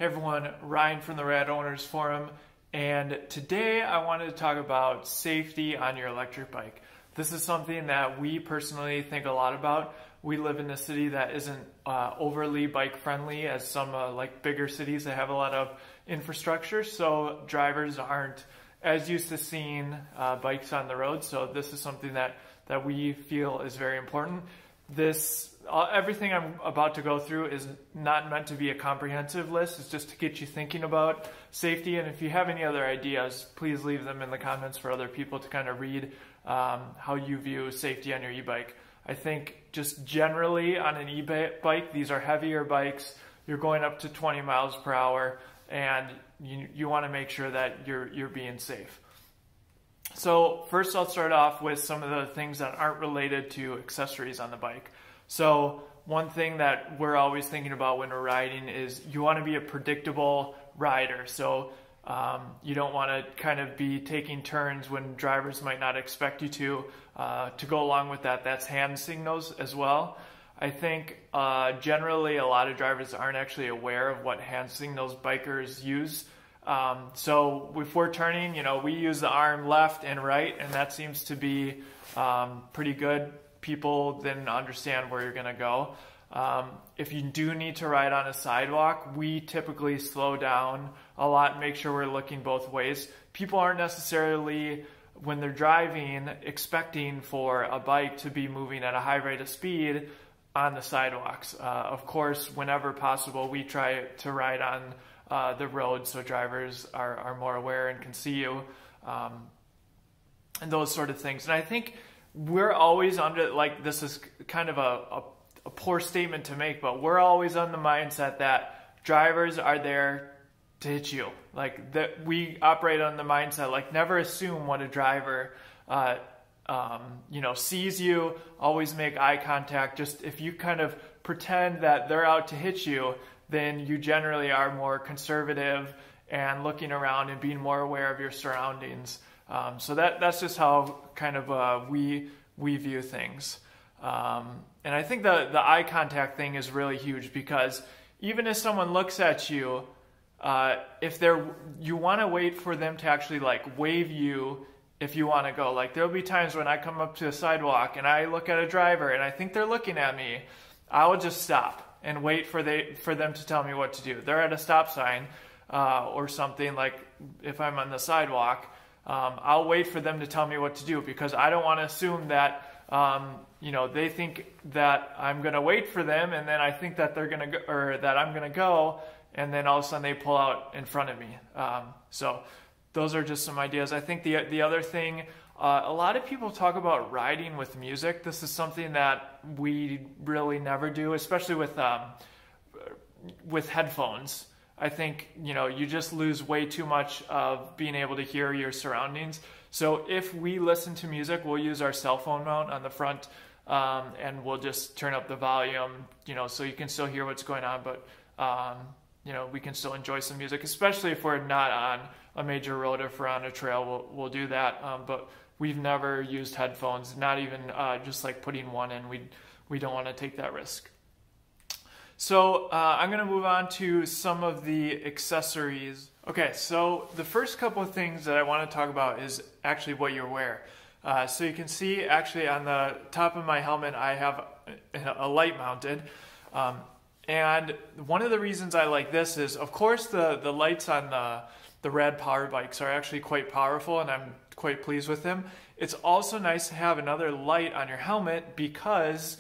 Hey everyone, Ryan from the Rad Owners Forum, and today I wanted to talk about safety on your electric bike. This is something that we personally think a lot about. We live in a city that isn't overly bike friendly as some like bigger cities that have a lot of infrastructure, so drivers aren't as used to seeing bikes on the road. So this is something that we feel is very important. Everything I'm about to go through is not meant to be a comprehensive list. It's just to get you thinking about safety. And if you have any other ideas, please leave them in the comments for other people to kind of read how you view safety on your e-bike. I think just generally on an e-bike, these are heavier bikes. You're going up to 20 miles per hour, and you want to make sure that you're being safe. So first I'll start off with some of the things that aren't related to accessories on the bike. So one thing that we're always thinking about when we're riding is you want to be a predictable rider. So you don't want to kind of be taking turns when drivers might not expect you to. To go along with that, that's hand signals as well. I think generally a lot of drivers aren't actually aware of what hand signals bikers use. So if we're turning, we use the arm left and right, and that seems to be pretty good. People then understand where you're going to go. If you do need to ride on a sidewalk, we typically slow down a lot and make sure we're looking both ways. People aren't necessarily, when they're driving, expecting for a bike to be moving at a high rate of speed on the sidewalks. Of course, whenever possible, we try to ride on the road so drivers are more aware and can see you, and those sort of things. And I think we're always under, like, this is kind of a poor statement to make, but we're always on the mindset that drivers are there to hit you. Like, that we operate on the mindset, like, never assume what a driver sees you. Always make eye contact. Just if you kind of pretend that they're out to hit you, then you generally are more conservative and looking around and being more aware of your surroundings. So that's just how kind of we view things. And I think the eye contact thing is really huge, because even if someone looks at you, you want to wait for them to actually like wave you if you want to go. Like, there'll be times when I come up to a sidewalk and I look at a driver and I think they're looking at me, I will just stop and wait for them to tell me what to do. They're at a stop sign or something, like if I'm on the sidewalk, I'll wait for them to tell me what to do, because I don't want to assume that they think that I'm going to wait for them, and then I think that they're going to go, or that I'm going to go, and then all of a sudden they pull out in front of me. So those are just some ideas. I think the other thing, a lot of people talk about riding with music. This is something that we really never do, especially with headphones. I think, you just lose way too much of being able to hear your surroundings. So if we listen to music, we'll use our cell phone mount on the front, and we'll just turn up the volume, so you can still hear what's going on, but, we can still enjoy some music, especially if we're not on a major road. If we're on a trail, we'll do that. But we've never used headphones, not even just like putting one in. We don't want to take that risk. So I'm going to move on to some of the accessories. Okay, so the first couple of things that I want to talk about is actually what you wear. So you can see actually on the top of my helmet I have a light mounted. And one of the reasons I like this is, of course, the lights on the Rad Power bikes are actually quite powerful, and I'm quite pleased with them. It's also nice to have another light on your helmet, because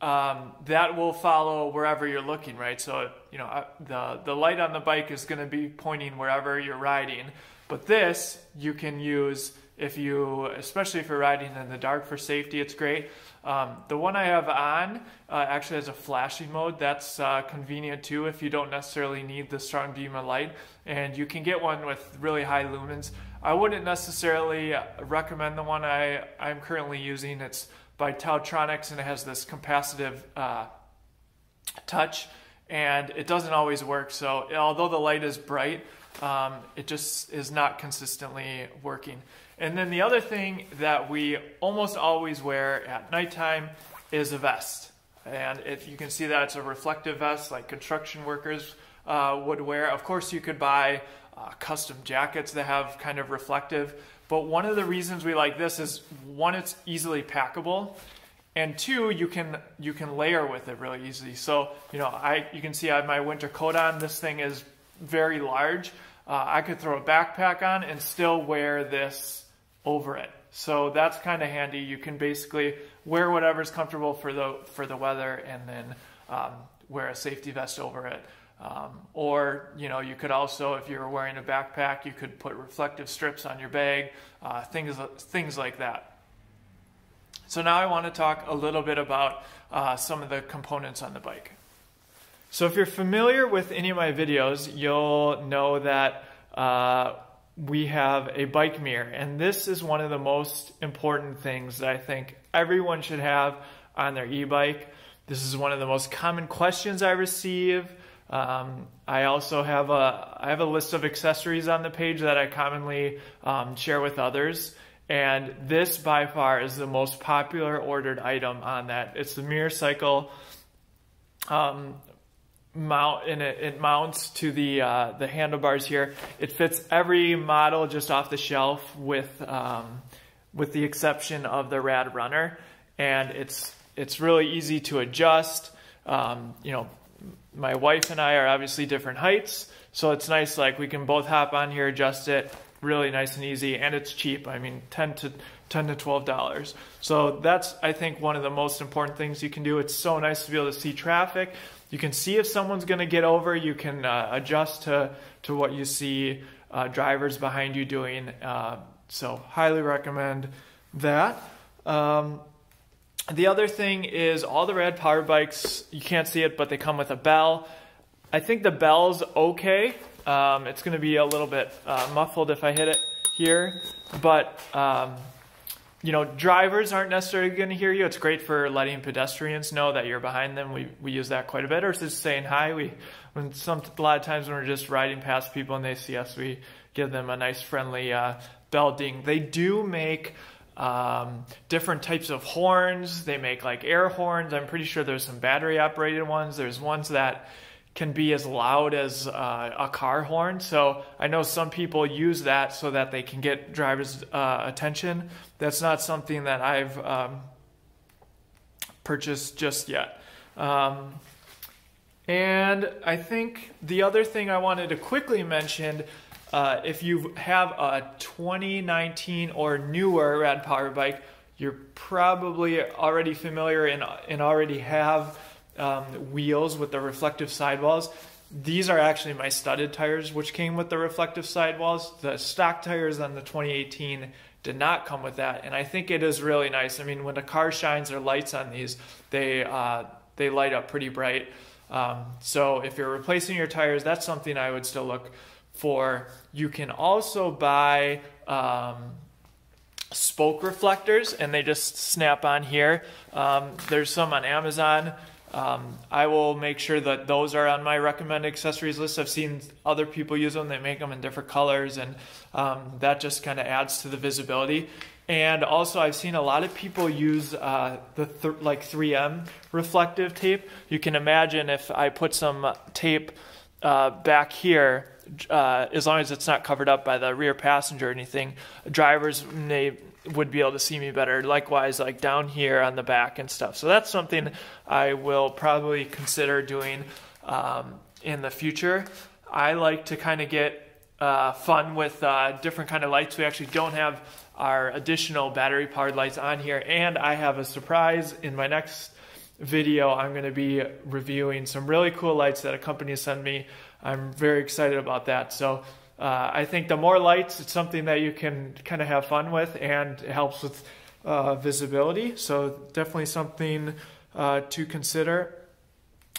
that will follow wherever you're looking, right? So, the light on the bike is going to be pointing wherever you're riding. But this you can use especially if you're riding in the dark for safety, it's great. The one I have on actually has a flashing mode. That's convenient too if you don't necessarily need the strong beam of light. And you can get one with really high lumens. I wouldn't necessarily recommend the one I'm currently using. It's by Teltronics, and it has this capacitive touch, and it doesn't always work. So although the light is bright, it just is not consistently working. And then the other thing that we almost always wear at nighttime is a vest. And you can see that it's a reflective vest, like construction workers would wear. Of course, you could buy custom jackets that have kind of reflective, but one of the reasons we like this is, one, it's easily packable, and two, you can layer with it really easily. So, you can see I have my winter coat on. This thing is very large. I could throw a backpack on and still wear this over it. So that's kind of handy. You can basically wear whatever's comfortable for the weather, and then wear a safety vest over it. Or you could also, if you're wearing a backpack, you could put reflective strips on your bag, things like that. So now I want to talk a little bit about some of the components on the bike. So if you're familiar with any of my videos, you'll know that we have a bike mirror, and this is one of the most important things that I think everyone should have on their e-bike. This is one of the most common questions I receive. I also have a list of accessories on the page that I commonly share with others. And this by far is the most popular ordered item on that. It's the mirror cycle mount, and it mounts to the handlebars here. It fits every model just off the shelf, with the exception of the Rad Runner, and it's really easy to adjust. My wife and I are obviously different heights, so it's nice, like we can both hop on here, adjust it, really nice and easy, and it's cheap. I mean, $10 to $12. So that's, I think, one of the most important things you can do. It's so nice to be able to see traffic. You can see if someone's going to get over. You can adjust to what you see drivers behind you doing. So highly recommend that. The other thing is, all the Rad power bikes, you can't see it, but they come with a bell. I think the bell's okay. It's going to be a little bit muffled if I hit it here, but drivers aren't necessarily going to hear you. It's great for letting pedestrians know that you're behind them. We use that quite a bit, or just saying hi. A lot of times when we're just riding past people and they see us, we give them a nice friendly bell ding. They do make different types of horns. They make like air horns. I'm pretty sure there's some battery operated ones. There's ones that can be as loud as a car horn. So I know some people use that so that they can get drivers' attention. That's not something that I've purchased just yet. And I think the other thing I wanted to quickly mention, if you have a 2019 or newer Rad power bike, you're probably already familiar and already have wheels with the reflective sidewalls. These are actually my studded tires, which came with the reflective sidewalls. The stock tires on the 2018 did not come with that, and I think it is really nice. I mean, when the car shines their lights on these, they light up pretty bright. So if you're replacing your tires, that's something I would still look for. You can also buy spoke reflectors, and they just snap on here. There's some on Amazon. I will make sure that those are on my recommended accessories list. I've seen other people use them. They make them in different colors, and that just kind of adds to the visibility. And also, I've seen a lot of people use like 3M reflective tape. You can imagine if I put some tape back here, as long as it's not covered up by the rear passenger or anything, drivers would be able to see me better. Likewise, like down here on the back and stuff. So that's something I will probably consider doing in the future. I like to kind of get fun with different kind of lights. We actually don't have our additional battery powered lights on here, and I have a surprise in my next video. I'm going to be reviewing some really cool lights that a company sent me. I'm very excited about that. So I think the more lights, it's something that you can kind of have fun with, and it helps with visibility. So definitely something to consider.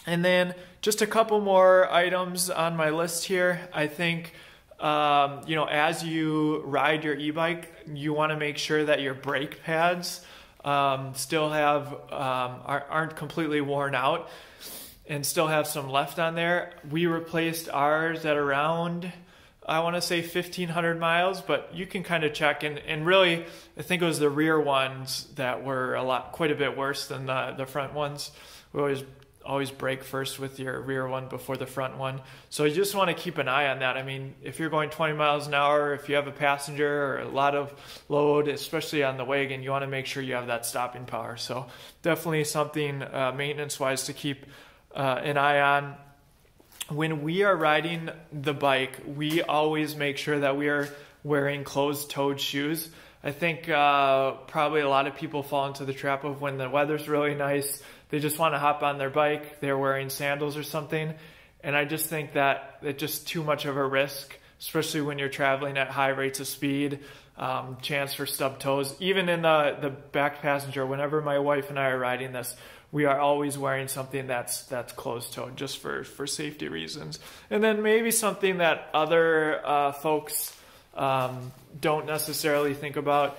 And then just a couple more items on my list here. I think, as you ride your e-bike, you want to make sure that your brake pads still have aren't completely worn out and still have some left on there. We replaced ours at around, I want to say 1,500 miles, but you can kind of check. And really, I think it was the rear ones that were quite a bit worse than the front ones. We always always brake first with your rear one before the front one. So you just want to keep an eye on that. I mean, if you're going 20 miles an hour, if you have a passenger or a lot of load, especially on the wagon, you want to make sure you have that stopping power. So definitely something maintenance-wise to keep an eye on. When we are riding the bike, we always make sure that we are wearing closed-toed shoes. I think probably a lot of people fall into the trap of when the weather's really nice, they just want to hop on their bike, they're wearing sandals or something. And I just think that it's just too much of a risk, especially when you're traveling at high rates of speed, chance for stub toes. Even in the back passenger, whenever my wife and I are riding this, we are always wearing something that's closed-toed just for safety reasons. And then maybe something that other folks don't necessarily think about.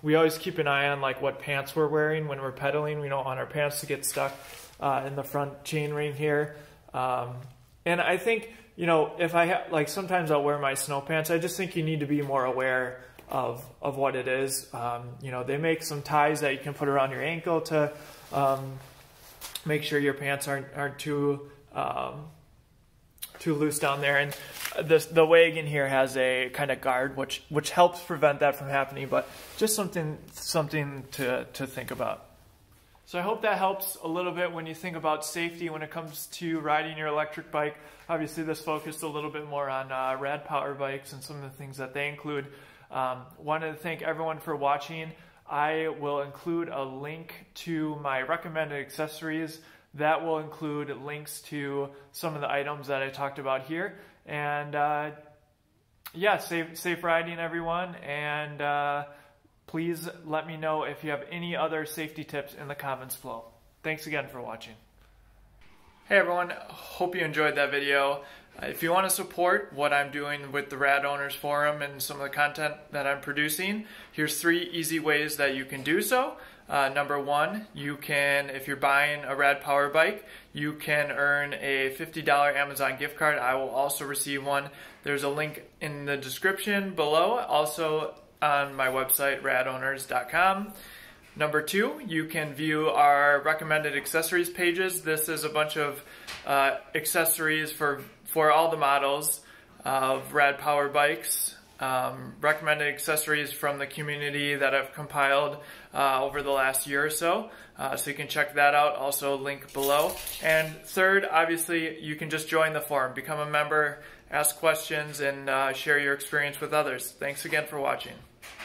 We always keep an eye on like what pants we're wearing when we're pedaling. We don't want our pants to get stuck in the front chain ring here. And I think, you know, if I have, like, sometimes I'll wear my snow pants. I just think you need to be more aware of what it is. You know, they make some ties that you can put around your ankle to make sure your pants aren't too loose down there. And the wagon here has a kind of guard which helps prevent that from happening, but just something to think about. So I hope that helps a little bit when you think about safety when it comes to riding your electric bike. Obviously this focused a little bit more on rad power bikes and some of the things that they include. Wanted to thank everyone for watching. I will include a link to my recommended accessories. That will include links to some of the items that I talked about here. And yeah, safe riding, everyone. And please let me know if you have any other safety tips in the comments below. Thanks again for watching. Hey everyone, hope you enjoyed that video. If you want to support what I'm doing with the Rad Owners Forum and some of the content that I'm producing, here's 3 easy ways that you can do so. Number 1, you can, if you're buying a Rad Power bike, you can earn a $50 Amazon gift card. I will also receive one. There's a link in the description below, also on my website, radowners.com. Number 2, you can view our recommended accessories pages. This is a bunch of accessories for all the models of Rad Power bikes. Recommended accessories from the community that I've compiled over the last year or so. So you can check that out, also link below. And third, obviously, you can just join the forum, become a member, ask questions, and share your experience with others. Thanks again for watching.